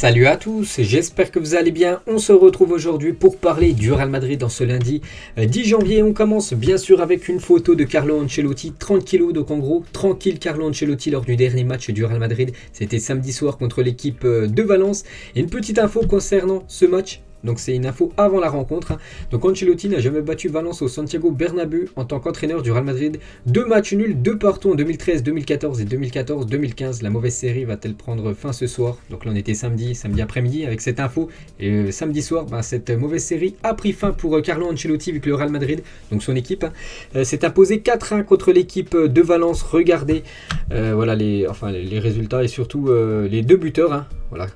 Salut à tous, j'espère que vous allez bien. On se retrouve aujourd'hui pour parler du Real Madrid dans ce lundi 10 janvier. On commence bien sûr avec une photo de Carlo Ancelotti, 30 kg, donc en gros tranquille Carlo Ancelotti lors du dernier match du Real Madrid. C'était samedi soir contre l'équipe de Valence. Et une petite info concernant ce match. Donc c'est une info avant la rencontre. Donc Ancelotti n'a jamais battu Valence au Santiago Bernabéu en tant qu'entraîneur du Real Madrid. 2 matchs nuls, 2 partout en 2013, 2014 et 2014-2015. La mauvaise série va-t-elle prendre fin ce soir? Donc là on était samedi après-midi avec cette info. Et samedi soir, cette mauvaise série a pris fin pour Carlo Ancelotti vu que le Real Madrid, donc son équipe, s'est imposé 4-1 contre l'équipe de Valence. Regardez voilà les résultats et surtout les 2 buteurs. Voilà.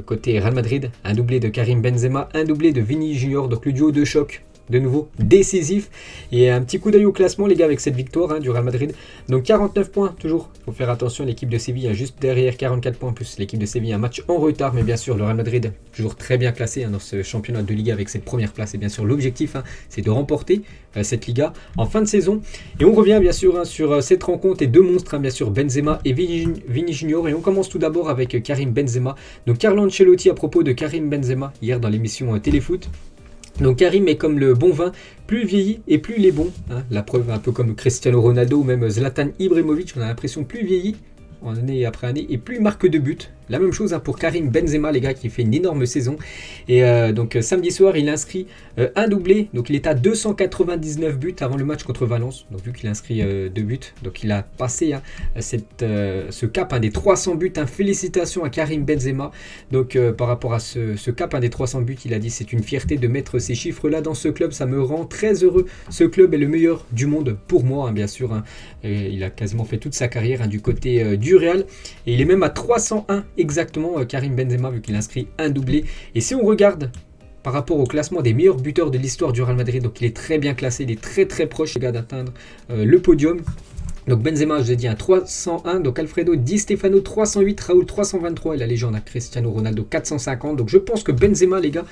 Côté Real Madrid, un doublé de Karim Benzema, un doublé de Vini Junior, donc le duo de choc, de nouveau décisif. Et un petit coup d'œil au classement les gars avec cette victoire du Real Madrid. Donc 49 points toujours, il faut faire attention, l'équipe de Séville juste derrière 44 points, plus l'équipe de Séville un match en retard. Mais bien sûr le Real Madrid toujours très bien classé dans ce championnat de Liga avec cette première place. Et bien sûr l'objectif c'est de remporter cette Liga en fin de saison. Et on revient bien sûr sur cette rencontre et 2 monstres bien sûr, Benzema et Vini Junior. Et on commence tout d'abord avec Karim Benzema. Donc Carlo Ancelotti à propos de Karim Benzema hier dans l'émission Téléfoot. Donc Karim est comme le bon vin, plus vieilli et plus il est bon. La preuve un peu comme Cristiano Ronaldo ou même Zlatan Ibrahimovic, on a l'impression plus vieilli en année après année et plus il marque de buts. La même chose pour Karim Benzema les gars qui fait une énorme saison. Et donc samedi soir il inscrit un doublé. Donc il est à 299 buts avant le match contre Valence. Donc vu qu'il inscrit 2 buts, donc il a passé ce cap des 300 buts. Félicitations à Karim Benzema. Donc par rapport à ce cap des 300 buts, il a dit c'est une fierté de mettre ces chiffres là dans ce club. Ça me rend très heureux. Ce club est le meilleur du monde pour moi bien sûr. Il a quasiment fait toute sa carrière du côté du Real. Et il est même à 301 exactement Karim Benzema vu qu'il inscrit un doublé. Et si on regarde par rapport au classement des meilleurs buteurs de l'histoire du Real Madrid, donc il est très bien classé, il est très très proche les gars d'atteindre le podium. Donc Benzema, je vous ai dit, 301, donc Alfredo Di Stefano 308, Raoul 323 et la légende Cristiano Ronaldo 450. Donc je pense que Benzema les gars,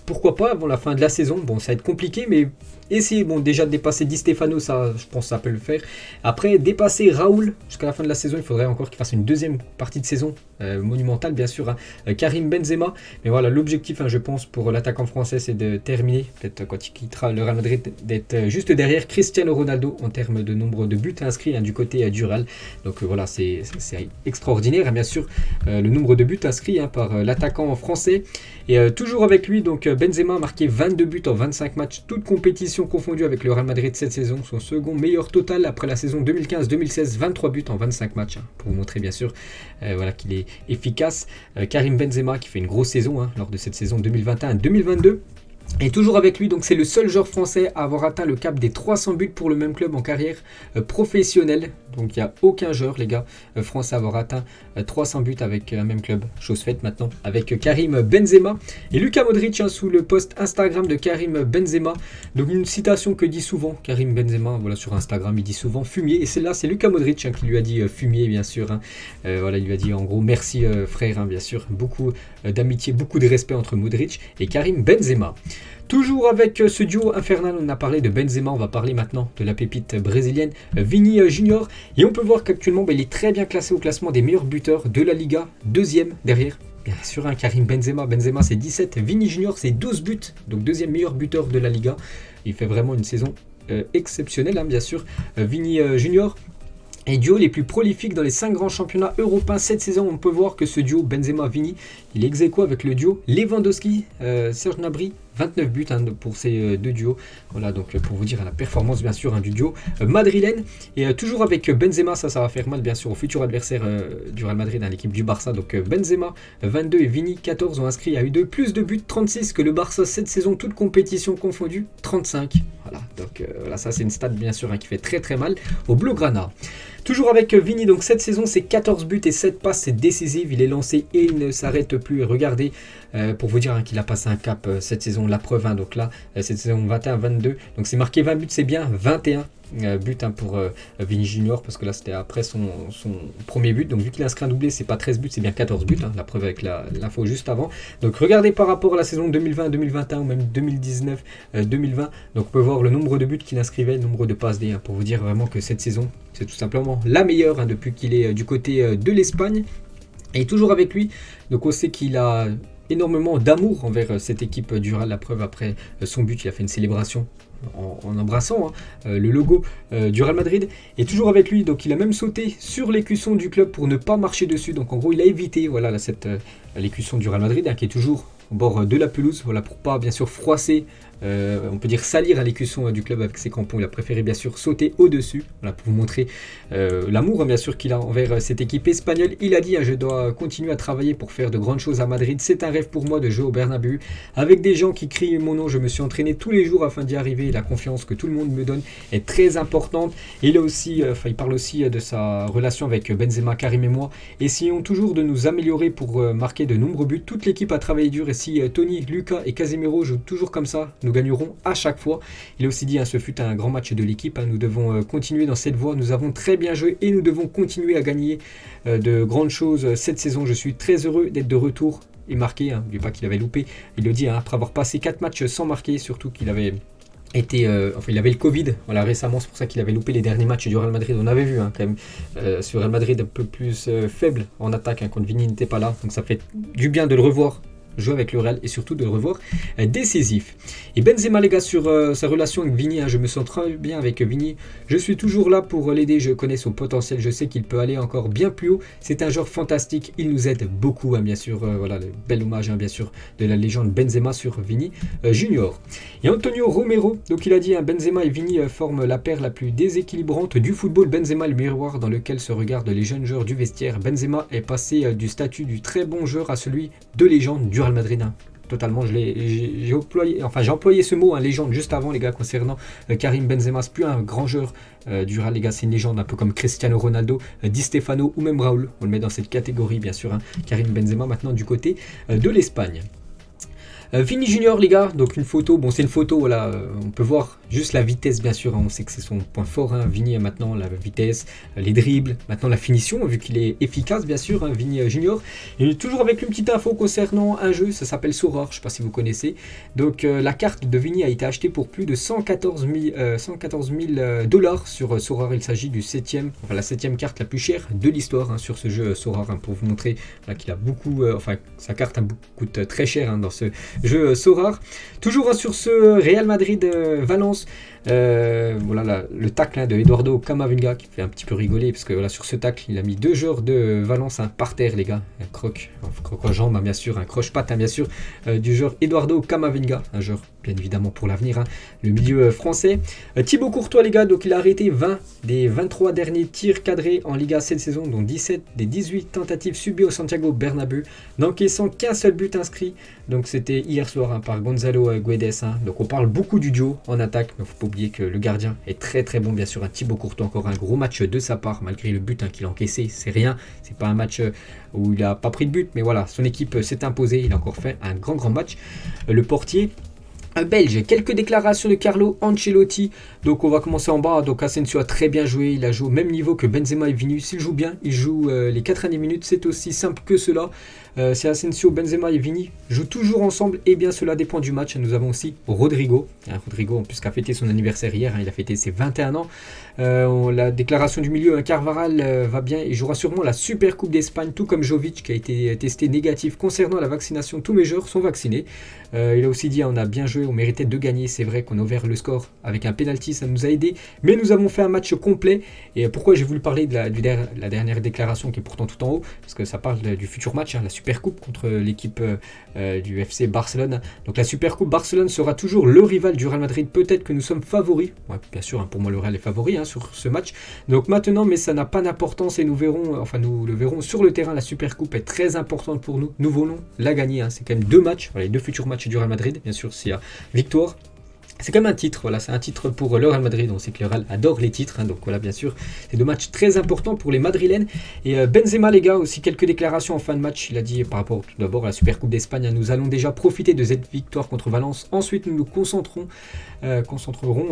pourquoi pas avant la fin de la saison, bon ça va être compliqué mais essayer déjà de dépasser Di Stefano, ça je pense que ça peut le faire. Après dépasser Raoul jusqu'à la fin de la saison, il faudrait encore qu'il fasse une deuxième partie de saison monumentale bien sûr. Karim Benzema, mais voilà l'objectif je pense pour l'attaquant français c'est de terminer, peut-être quand il quittera le Real Madrid, d'être juste derrière Cristiano Ronaldo en termes de nombre de buts inscrits du côté du Real. Donc voilà c'est extraordinaire bien sûr le nombre de buts inscrits par l'attaquant français. Et toujours avec lui donc Benzema a marqué 22 buts en 25 matchs, toutes compétitions confondues avec le Real Madrid cette saison. Son second meilleur total après la saison 2015-2016, 23 buts en 25 matchs. Pour vous montrer bien sûr voilà, qu'il est efficace. Karim Benzema qui fait une grosse saison lors de cette saison 2021-2022. Et toujours avec lui, donc c'est le seul joueur français à avoir atteint le cap des 300 buts pour le même club en carrière professionnelle. Donc il n'y a aucun joueur les gars français à avoir atteint 300 buts avec un même club. Chose faite maintenant avec Karim Benzema. Et Luka Modric sous le post Instagram de Karim Benzema. Donc une citation que dit souvent Karim Benzema, voilà sur Instagram il dit souvent fumier. Et celle-là c'est Luka Modric qui lui a dit fumier bien sûr. Voilà il lui a dit en gros merci frère bien sûr. Beaucoup d'amitié, beaucoup de respect entre Modric et Karim Benzema. Toujours avec ce duo infernal, on a parlé de Benzema, on va parler maintenant de la pépite brésilienne Vini Junior. Et on peut voir qu'actuellement il est très bien classé au classement des meilleurs buteurs de la Liga, deuxième derrière. Bien sûr Karim Benzema, c'est 17, Vini Junior c'est 12 buts, donc deuxième meilleur buteur de la Liga. Il fait vraiment une saison exceptionnelle bien sûr, Vini Junior. Et duo les plus prolifiques dans les 5 grands championnats européens cette saison. On peut voir que ce duo Benzema-Vini, il est ex-aequo avec le duo Lewandowski-Serge Gnabry. 29 buts pour ces 2 duos. Voilà donc pour vous dire la performance bien sûr du duo madrilène. Et toujours avec Benzema, ça va faire mal bien sûr au futur adversaire du Real Madrid, l'équipe du Barça. Donc Benzema 22 et Vini 14 ont inscrit à U2 plus de buts, 36 que le Barça cette saison, toute compétition confondue, 35. Voilà donc voilà, ça c'est une stat bien sûr qui fait très très mal au Blaugrana. Toujours avec Vini, donc cette saison c'est 14 buts et 7 passes décisives, il est lancé et il ne s'arrête plus. Et regardez pour vous dire qu'il a passé un cap cette saison, la preuve donc là cette saison 21-22, donc c'est marqué 20 buts, c'est bien 21 but pour Vini Junior, parce que là c'était après son premier but, donc vu qu'il a inscrit un doublé c'est pas 13 buts c'est bien 14 buts, la preuve avec l'info juste avant. Donc regardez par rapport à la saison 2020-2021 ou même 2019-2020, donc on peut voir le nombre de buts qu'il inscrivait, le nombre de passes D, pour vous dire vraiment que cette saison c'est tout simplement la meilleure depuis qu'il est du côté de l'Espagne. Et toujours avec lui, donc on sait qu'il a énormément d'amour envers cette équipe du Real. La preuve, après son but, il a fait une célébration en embrassant le logo du Real Madrid. Et toujours avec lui, donc il a même sauté sur l'écusson du club pour ne pas marcher dessus. Donc en gros, il a évité voilà, l'écusson du Real Madrid, qui est toujours au bord de la pelouse, voilà, pour pas bien sûr froisser, on peut dire salir l'écusson du club avec ses crampons. Il a préféré bien sûr sauter au-dessus, voilà, pour vous montrer l'amour bien sûr qu'il a envers cette équipe espagnole. Il a dit, je dois continuer à travailler pour faire de grandes choses à Madrid. C'est un rêve pour moi de jouer au Bernabéu avec des gens qui crient mon nom. Je me suis entraîné tous les jours afin d'y arriver. La confiance que tout le monde me donne est très importante. Et il a aussi, il parle aussi de sa relation avec Benzema, Karim et moi. Essayons toujours de nous améliorer pour marquer de nombreux buts. Toute l'équipe a travaillé dur et si Tony, Lucas et Casemiro jouent toujours comme ça, nous gagnerons à chaque fois. Il a aussi dit, ce fut un grand match de l'équipe. Nous devons continuer dans cette voie. Nous avons très bien joué et nous devons continuer à gagner de grandes choses cette saison. Je suis très heureux d'être de retour et marqué. N'oubliez pas qu'il avait loupé. Il le dit, après avoir passé 4 matchs sans marquer, surtout qu'il avait été, il avait le Covid, voilà, récemment, c'est pour ça qu'il avait loupé les derniers matchs du Real Madrid. On avait vu quand même ce Real Madrid un peu plus faible en attaque quand Vini n'était pas là, donc ça fait du bien de le revoir jouer avec le Real et surtout de le revoir décisif. Et Benzema les gars, sur sa relation avec Vini, je me sens très bien avec Vini, je suis toujours là pour l'aider, je connais son potentiel, je sais qu'il peut aller encore bien plus haut, c'est un joueur fantastique, il nous aide beaucoup, bien sûr, voilà, le bel hommage bien sûr de la légende Benzema sur Vini Junior. Et Antonio Romero, donc il a dit, Benzema et Vini forment la paire la plus déséquilibrante du football. Benzema est le miroir dans lequel se regardent les jeunes joueurs du vestiaire. Benzema est passé du statut du très bon joueur à celui de légende du Real Madrid. Totalement, j'ai employé ce mot, légende, juste avant les gars, concernant Karim Benzema. C'est plus un grand joueur du Real les gars, c'est une légende, un peu comme Cristiano Ronaldo, Di Stefano ou même Raúl. On le met dans cette catégorie bien sûr, Karim Benzema maintenant du côté de l'Espagne. Vini Junior les gars, donc une photo, bon c'est une photo, voilà, on peut voir juste la vitesse bien sûr, on sait que c'est son point fort, Vini maintenant la vitesse, les dribbles, maintenant la finition, vu qu'il est efficace bien sûr, Vini Junior. Et toujours avec une petite info concernant un jeu, ça s'appelle Sorare, je ne sais pas si vous connaissez. Donc la carte de Vini a été achetée pour plus de 114 000 dollars sur Sorare. Il s'agit du la 7e carte la plus chère de l'histoire sur ce jeu Sorare, pour vous montrer qu'il a beaucoup, sa carte coûte très cher dans ce jeu Sorare. Toujours sur ce Real Madrid-Valence, voilà le tacle de Eduardo Camavinga qui fait un petit peu rigoler parce que voilà, sur ce tacle il a mis 2 joueurs de Valence par terre les gars, un croc en jambe bien sûr, un croche-patte bien sûr du joueur Eduardo Camavinga, un joueur bien évidemment pour l'avenir, le milieu français. Thibaut Courtois les gars, donc il a arrêté 20 des 23 derniers tirs cadrés en Liga cette saison, dont 17 des 18 tentatives subies au Santiago Bernabéu, n'encaissant qu'un seul but inscrit, donc c'était hier soir par Gonzalo Guedes. Donc on parle beaucoup du duo en attaque, mais il ne faut pas oublier que le gardien est très très bon bien sûr, Thibaut Courtois, encore un gros match de sa part malgré le but qu'il a encaissé, c'est rien, c'est pas un match où il n'a pas pris de but, mais voilà, son équipe s'est imposée, il a encore fait un grand match. Le portier belge, quelques déclarations de Carlo Ancelotti. Donc on va commencer en bas. Donc Asensio a très bien joué, il a joué au même niveau que Benzema et Vinicius, il joue bien, il joue les 90 minutes, c'est aussi simple que cela. C'est Asensio, Benzema et Vini jouent toujours ensemble, et bien cela dépend du match. Nous avons aussi Rodrigo, Rodrigo en plus qui a fêté son anniversaire hier, il a fêté ses 21 ans. La déclaration du milieu, Carvajal va bien, il jouera sûrement la Super Coupe d'Espagne, tout comme Jovic qui a été testé négatif concernant la vaccination. Tous mes joueurs sont vaccinés. Il a aussi dit, on a bien joué, on méritait de gagner, c'est vrai qu'on a ouvert le score avec un penalty, ça nous a aidé, mais nous avons fait un match complet. Et pourquoi j'ai voulu parler de la dernière déclaration qui est pourtant tout en haut, parce que ça parle du futur match, la Super Coupe contre l'équipe du FC Barcelone. Donc la Super Coupe, Barcelone sera toujours le rival du Real Madrid, peut-être que nous sommes favoris, bien sûr, pour moi le Real est favori sur ce match, donc maintenant, mais ça n'a pas d'importance et nous le verrons sur le terrain. La Super Coupe est très importante pour nous, nous voulons la gagner, c'est quand même 2 matchs, les 2 futurs matchs du Real Madrid, bien sûr s'il y a victoire. C'est comme un titre, voilà, c'est un titre pour le Real Madrid, on sait que le Real adore les titres, donc voilà, bien sûr, c'est 2 matchs très importants pour les Madrilènes. Et Benzema les gars, aussi quelques déclarations en fin de match, il a dit par rapport tout d'abord à la Super Coupe d'Espagne, nous allons déjà profiter de cette victoire contre Valence, ensuite nous nous concentrerons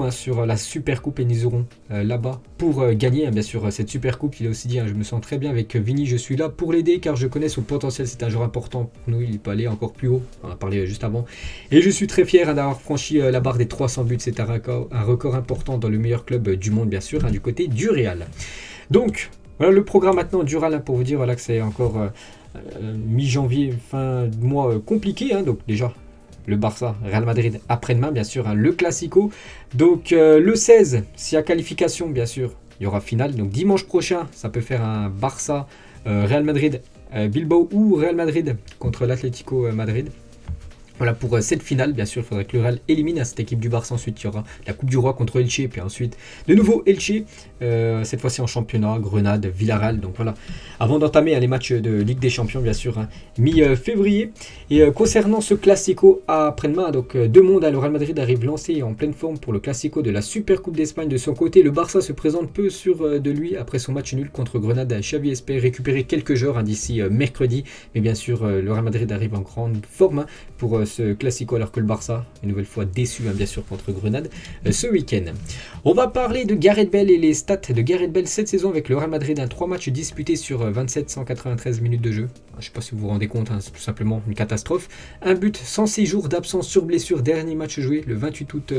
sur la Super Coupe et nous irons là-bas pour gagner bien sûr cette Super Coupe. Il a aussi dit, je me sens très bien avec Vini, je suis là pour l'aider car je connais son potentiel, c'est un joueur important pour nous, il peut aller encore plus haut, on en a parlé juste avant, et je suis très fier d'avoir franchi la barre des 300 buts, c'est un record important dans le meilleur club du monde bien sûr, du côté du Real. Donc voilà le programme maintenant du Real, pour vous dire que c'est encore mi-janvier, fin de mois compliqué, hein, donc déjà le Barça, Real Madrid après-demain bien sûr, hein, le Classico. Donc le 16, s'il y a qualification bien sûr, il y aura finale. Donc dimanche prochain, ça peut faire un Barça, Real Madrid, Bilbao ou Real Madrid contre l'Atlético Madrid. Voilà pour cette finale, bien sûr, il faudrait que le Real élimine cette équipe du Barça. Ensuite, il y aura la Coupe du Roi contre Elche, puis ensuite de nouveau Elche, cette fois-ci en championnat, Grenade, Villarreal. Donc voilà, avant d'entamer les matchs de Ligue des Champions, bien sûr, hein, mi-février. Et concernant ce Classico après-demain, donc deux mondes, hein, le Real Madrid arrive lancé en pleine forme pour le Classico de la Super Coupe d'Espagne. De son côté, le Barça se présente peu sûr de lui après son match nul contre Grenade. Xavi espère récupérer quelques joueurs, hein, d'ici mercredi. Mais bien sûr, le Real Madrid arrive en grande forme, hein, pour ce Classico, alors que le Barça, une nouvelle fois déçu, hein, bien sûr, contre Grenade ce week-end. On va parler de Gareth Bale et les stats de Gareth Bale cette saison avec le Real Madrid. 3 matchs disputés sur 27, 193 minutes de jeu. Je ne sais pas si vous vous rendez compte, hein, c'est tout simplement une catastrophe. Un but, 106 jours d'absence sur blessure. Dernier match joué le 28 août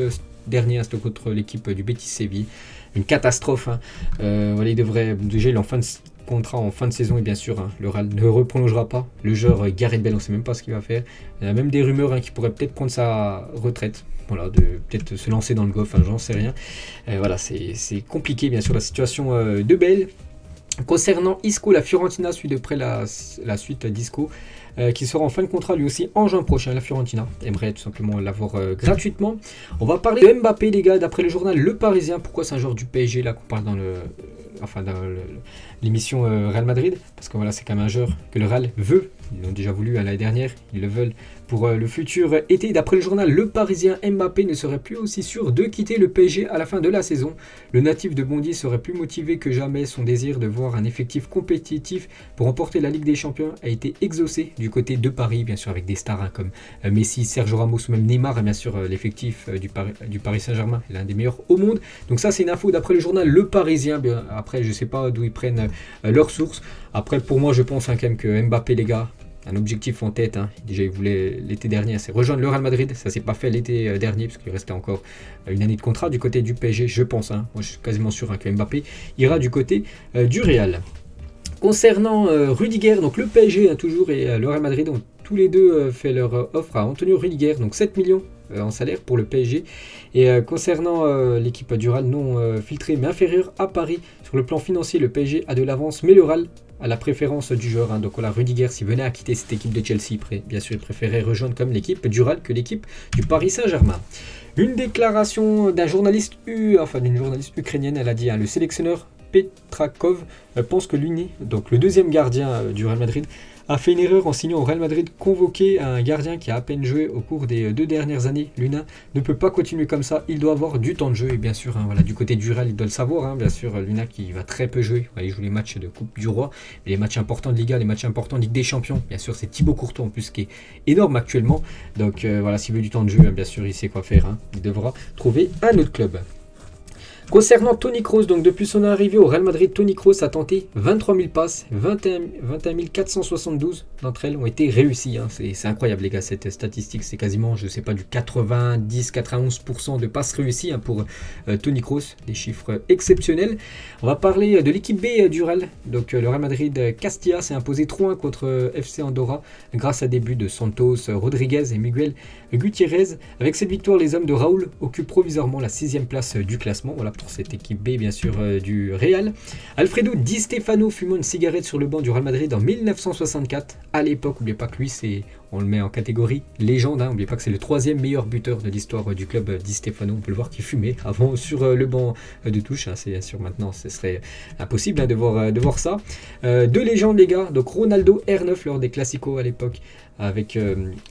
dernier, c'était contre l'équipe du Betis Séville. Une catastrophe. Hein. Voilà, il devrait déjà, il est en fin de contrat en fin de saison et bien sûr, hein, le Real ne reprolongera pas le joueur Gareth Bale, on ne sait même pas ce qu'il va faire. Il y a même des rumeurs, hein, qu'il pourrait peut-être prendre sa retraite, voilà, de peut-être se lancer dans le golf, hein, j'en sais rien. Voilà, c'est compliqué bien sûr la situation de Bale. Concernant Isco, la Fiorentina suit de près la suite d'Isco, qui sera en fin de contrat lui aussi en juin prochain. La Fiorentina aimerait tout simplement l'avoir gratuitement. On va parler de Mbappé, les gars, d'après le journal Le Parisien. Pourquoi c'est un joueur du PSG là qu'on parle dans l'émission Real Madrid? Parce que voilà, c'est quand même un joueur que le Real veut. Ils l'ont déjà voulu l'année dernière, ils le veulent pour le futur été. D'après le journal Le Parisien, Mbappé ne serait plus aussi sûr de quitter le PSG à la fin de la saison. Le natif de Bondy serait plus motivé que jamais. Son désir de voir un effectif compétitif pour remporter la Ligue des Champions a été exaucé du côté de Paris, bien sûr avec des stars, hein, comme Messi, Sergio Ramos ou même Neymar. Et bien sûr l'effectif du Paris Saint-Germain est l'un des meilleurs au monde. Donc ça, c'est une info d'après le journal Le Parisien. Bien, après, je ne sais pas d'où ils prennent leurs sources. Après, pour moi, je pense, hein, quand même que Mbappé, les gars, un objectif en tête, hein. Déjà il voulait l'été dernier, c'est rejoindre le Real Madrid. Ça s'est pas fait l'été dernier parce qu'il restait encore une année de contrat du côté du PSG, je pense, hein. Moi je suis quasiment sûr, hein, que Mbappé ira du côté du Real. Concernant Rudiger, donc le PSG, hein, toujours, et le Real Madrid ont tous les deux fait leur offre à Antonio Rudiger, donc 7 millions en salaire pour le PSG. Et concernant l'équipe du Real, non filtrée mais inférieure à Paris, sur le plan financier, le PSG a de l'avance, mais le Real à la préférence du joueur, hein. Donc voilà, Rudiger, s'il venait à quitter cette équipe de Chelsea, bien sûr il préférait rejoindre comme l'équipe du Real que l'équipe du Paris Saint-Germain. Une déclaration d'une journaliste ukrainienne, elle a dit, hein, le sélectionneur Petrakov pense que Luni, donc le deuxième gardien du Real Madrid, a fait une erreur en signant au Real Madrid convoqué un gardien qui a à peine joué au cours des 2 dernières années. Luna ne peut pas continuer comme ça, il doit avoir du temps de jeu. Et bien sûr, hein, voilà, du côté du Real, il doit le savoir, hein, bien sûr, Luna qui va très peu jouer. Voilà, il joue les matchs de Coupe du Roi, les matchs importants de Liga, les matchs importants de Ligue des Champions. Bien sûr, c'est Thibaut Courtois en plus qui est énorme actuellement. Donc voilà, s'il veut du temps de jeu, hein, bien sûr, il sait quoi faire, hein. Il devra trouver un autre club. Concernant Toni Kroos, donc depuis son arrivée au Real Madrid, Toni Kroos a tenté 23 000 passes, 21 472 d'entre elles ont été réussies, hein. C'est incroyable les gars, cette statistique, c'est quasiment, je sais pas, du 90-91% de passes réussies, hein, pour Toni Kroos, des chiffres exceptionnels. On va parler de l'équipe B du Real, donc le Real Madrid Castilla s'est imposé 3-1 contre FC Andorra grâce à des buts de Santos, Rodriguez et Miguel Gutiérrez. Avec cette victoire, les hommes de Raúl occupent provisoirement la 6e place du classement. Voilà pour cette équipe B, bien sûr, du Real. Alfredo Di Stefano fumant une cigarette sur le banc du Real Madrid en 1964. À l'époque, n'oubliez pas que lui, on le met en catégorie légende, hein. N'oubliez pas que c'est le 3e meilleur buteur de l'histoire du club, Di Stefano. On peut le voir qu'il fumait avant sur le banc de touche, hein. C'est bien sûr maintenant, ce serait impossible, hein, de voir ça. 2 légendes les gars, donc Ronaldo R9 lors des Classicos à l'époque, avec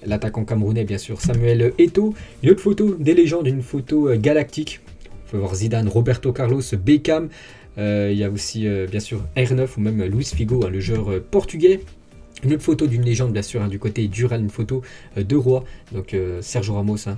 l'attaquant camerounais bien sûr Samuel Eto'o. Une autre photo des légendes, une photo galactique. On peut voir Zidane, Roberto Carlos, Beckham. Il y a aussi bien sûr R9 ou même Luis Figo, hein, le joueur portugais. Une autre photo d'une légende bien sûr, hein, du côté du Real, une photo de roi, donc Sergio Ramos, hein,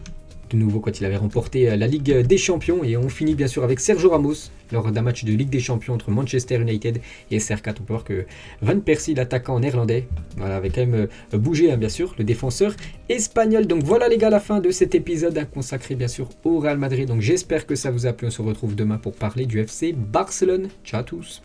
de nouveau quand il avait remporté la Ligue des Champions. Et on finit bien sûr avec Sergio Ramos lors d'un match de Ligue des Champions entre Manchester United et SR4. On peut voir que Van Persie, l'attaquant néerlandais, voilà, avait quand même bougé, hein, bien sûr, le défenseur espagnol. Donc voilà les gars, la fin de cet épisode, hein, consacré bien sûr au Real Madrid. Donc j'espère que ça vous a plu. On se retrouve demain pour parler du FC Barcelone. Ciao à tous.